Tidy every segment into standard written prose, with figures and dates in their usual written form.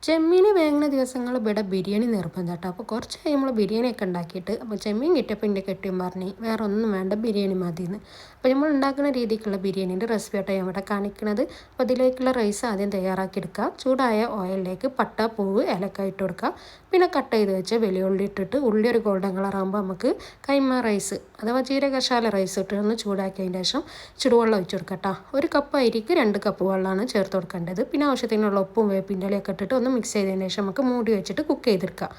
ചെമ്മീൻ വേകുന്ന ദിവസങ്ങൾ ഇവിടെ ബിരിയാണി നിർബന്ധം കേട്ടോ. അപ്പോൾ കുറച്ചായി നമ്മൾ ബിരിയാണിയൊക്കെ ഉണ്ടാക്കിയിട്ട് അപ്പോൾ ചെമ്മീൻ കിട്ടിയപ്പോൾ എൻ്റെ കെട്ടിയും പറഞ്ഞ് വേറെ ഒന്നും വേണ്ട ബിരിയാണി മതിയെന്ന്. അപ്പോൾ നമ്മൾ ഉണ്ടാക്കുന്ന രീതിക്കുള്ള ബിരിയാണീൻ്റെ റെസിപ്പി ആട്ടോ ഞാൻ ഇവിടെ കാണിക്കുന്നത്. അപ്പോൾ അതിലേക്കുള്ള റൈസ് ആദ്യം തയ്യാറാക്കി എടുക്കുക. ചൂടായ ഓയിലിലേക്ക് പട്ട, പൂവ്, ഏലക്കായ ഇട്ട് കൊടുക്കുക. പിന്നെ കട്ട് ചെയ്ത് വെച്ച് വലിയ ഉള്ളി ഇട്ടിട്ട് ഉള്ളി ഒരു ഗോൾഡൻ കളറാകുമ്പോൾ നമുക്ക് കൈമ റൈസ് അഥവാ ജീരകശാല റൈസ് ഇട്ടൊന്ന് ചൂടാക്കിയതിന് ശേഷം ചുടുവെള്ളം ഒഴിച്ച് കൊടുക്കുക കേട്ടോ. ഒരു കപ്പ് അരിക്ക് 2 കപ്പ് വെള്ളമാണ് ചേർത്ത് കൊടുക്കേണ്ടത്. പിന്നെ ആവശ്യത്തിനുള്ള ഉപ്പും വേപ്പിൻ്റെ ഇലയൊക്കെ ഇട്ടിട്ട് ഒന്ന് മിക്സ് ചെയ്തതിന് ശേഷം നമുക്ക് മൂടി വെച്ചിട്ട് കുക്ക് ചെയ്തെടുക്കാം.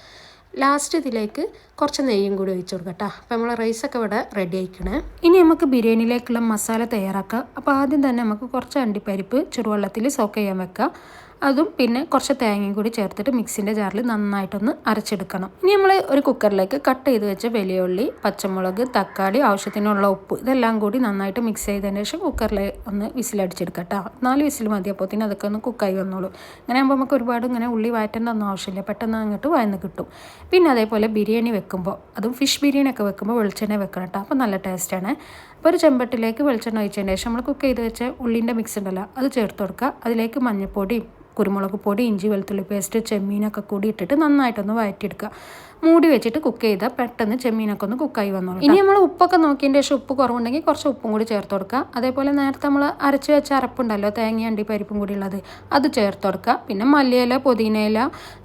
ലാസ്റ്റ് ഇതിലേക്ക് കുറച്ച് നെയ്യും കൂടി ഒഴിച്ച് കൊടുക്കാം കേട്ടോ. അപ്പോൾ നമ്മൾ റൈസൊക്കെ ഇവിടെ റെഡി ആയിക്കണേ. ഇനി നമുക്ക് ബിരിയാണിയിലേക്കുള്ള മസാല തയ്യാറാക്കാം. അപ്പോൾ ആദ്യം തന്നെ നമുക്ക് കുറച്ച് അണ്ടിപ്പരിപ്പ് ചുടുവെള്ളത്തിൽ സോക്ക് ചെയ്യാൻ വെക്കാം. അതും പിന്നെ കുറച്ച് തേങ്ങയും കൂടി ചേർത്തിട്ട് മിക്സിൻ്റെ ജാറിൽ നന്നായിട്ടൊന്ന് അരച്ചെടുക്കണം. ഇനി നമ്മൾ ഒരു കുക്കറിലേക്ക് കട്ട് ചെയ്ത് വെച്ച വലിയ ഉള്ളി, പച്ചമുളക്, തക്കാളി, ആവശ്യത്തിനുള്ള ഉപ്പ് ഇതെല്ലാം കൂടി നന്നായിട്ട് മിക്സ് ചെയ്തതിന് ശേഷം കുക്കറിൽ ഒന്ന് വിസിലടിച്ചെടുക്കാം കേട്ടോ. 4 വിസിൽ മതി. അപ്പോൾ തന്നെ അതൊക്കെ ഒന്ന് കുക്കായി വന്നോളൂ. അങ്ങനെ ആകുമ്പോൾ നമുക്ക് ഒരുപാട് ഇങ്ങനെ ഉള്ളി വഴറ്റേണ്ട ഒന്നും ആവശ്യമില്ല, പെട്ടെന്ന് അങ്ങോട്ട് വഴന്ന് കിട്ടും. പിന്നെ അതേപോലെ ബിരിയാണി വെക്കുമ്പോൾ അതും ഫിഷ് ബിരിയാണി ഒക്കെ വെക്കുമ്പോൾ വെളിച്ചെണ്ണ വെക്കണം കേട്ടോ. അപ്പോൾ നല്ല ടേസ്റ്റാണ്. അപ്പോൾ ഒരു ചെമ്പട്ടിലേക്ക് വെളിച്ചെണ്ണ ഒഴിച്ചതിന് ശേഷം നമ്മൾ കുക്ക് ചെയ്ത് വെച്ച ഉള്ളിൻ്റെ മിക്സ് ഉണ്ടല്ലോ അത് ചേർത്ത് കൊടുക്കുക. അതിലേക്ക് മഞ്ഞൾപ്പൊടി, കുരുമുളക് പൊടി, ഇഞ്ചി വെളുത്തുള്ളി പേസ്റ്റ്, ചെമ്മീനൊക്കെ കൂടി ഇട്ടിട്ട് നന്നായിട്ടൊന്ന് വഴറ്റിയെടുക്കുക. മൂടി വെച്ചിട്ട് കുക്ക് ചെയ്താൽ പെട്ടെന്ന് ചെമ്മീനൊക്കെ ഒന്ന് കുക്കായി വന്നോളൂ. ഇനി നമ്മൾ ഉപ്പൊക്കെ നോക്കിയതിൻ്റെ ശേഷം ഉപ്പ് കുറവുണ്ടെങ്കിൽ കുറച്ച് ഉപ്പും കൂടി ചേർത്ത് കൊടുക്കുക. അതേപോലെ നേരത്തെ നമ്മൾ അരച്ച് വെച്ച അരപ്പുണ്ടല്ലോ, തേങ്ങ അണ്ടിപ്പരിപ്പും കൂടി ഉള്ളത് അത് ചേർത്ത് കൊടുക്കുക. പിന്നെ മല്ലിയില, പുതിനയില,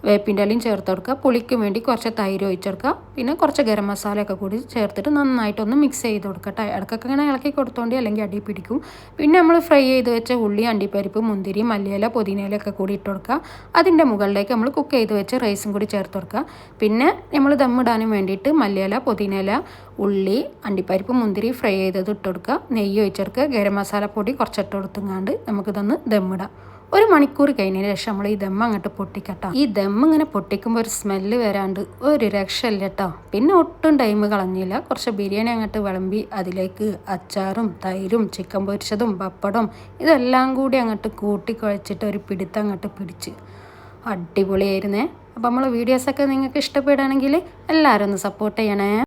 വേപ്പിൻ്റെ ഇലയും ചേർത്ത് കൊടുക്കുക. പുളിക്ക് വേണ്ടി കുറച്ച് തൈര് ഒഴിച്ചെടുക്കുക. പിന്നെ കുറച്ച് ഗരം മസാലയൊക്കെ കൂടി ചേർത്തിട്ട് നന്നായിട്ടൊന്ന് മിക്സ് ചെയ്ത് കൊടുക്കുക. ഇടയ്ക്കൊക്കെ ഇങ്ങനെ ഇളക്കി കൊടുത്തോണ്ടി അല്ലെങ്കിൽ അടി പിടിക്കും. പിന്നെ നമ്മൾ ഫ്രൈ ചെയ്ത് വെച്ച ഉള്ളി, അണ്ടിപ്പരിപ്പ്, മുന്തിരി, മല്ലിയില, പുതിനയിലൊക്കെ കൂടി ഇട്ട് കൊടുക്കുക. അതിൻ്റെ മുകളിലേക്ക് നമ്മൾ കുക്ക് ചെയ്ത് വെച്ച് റൈസും കൂടി ചേർത്ത് കൊടുക്കുക. പിന്നെ നമ്മൾ ദമ്മിടാനും വേണ്ടിയിട്ട് മല്ലിയില, പുതിനയില, ഉള്ളി, അണ്ടിപ്പരിപ്പ്, മുന്തിരി ഫ്രൈ ചെയ്തത് ഇട്ട് കൊടുക്കുക. നെയ്യ് ഒഴിച്ചെടുക്കുക. ഗരം മസാലപ്പൊടി കുറച്ചിട്ട് കൊടുത്തുങ്ങാണ്ട് നമുക്കിതൊന്ന് ദമ്മിടാം. 1 മണിക്കൂർ കഴിഞ്ഞതിന് ശേഷം നമ്മൾ ഈ ദമ്മ് അങ്ങോട്ട് പൊട്ടിക്കട്ടോ. ഈ ദമ്മ് ഇങ്ങനെ പൊട്ടിക്കുമ്പോൾ ഒരു സ്മെല്ല് വരാണ്ട് ഒരു രക്ഷയില്ല കേട്ടോ. പിന്നെ ഒട്ടും ടൈം കളഞ്ഞില്ല. കുറച്ച് ബിരിയാണി അങ്ങോട്ട് വിളമ്പി അതിലേക്ക് അച്ചാറും തൈരും ചിക്കൻ പൊരിച്ചതും പപ്പടം ഇതെല്ലാം കൂടി അങ്ങോട്ട് കൂട്ടി കുഴച്ചിട്ട് ഒരു പിടുത്തം അങ്ങോട്ട് പിടിച്ച് അടിപൊളിയായിരുന്നേ. അപ്പോൾ നമ്മളെ വീഡിയോസൊക്കെ നിങ്ങൾക്ക് ഇഷ്ടപ്പെടുകയാണെങ്കിൽ എല്ലാവരും ഒന്ന് സപ്പോർട്ട് ചെയ്യണേ.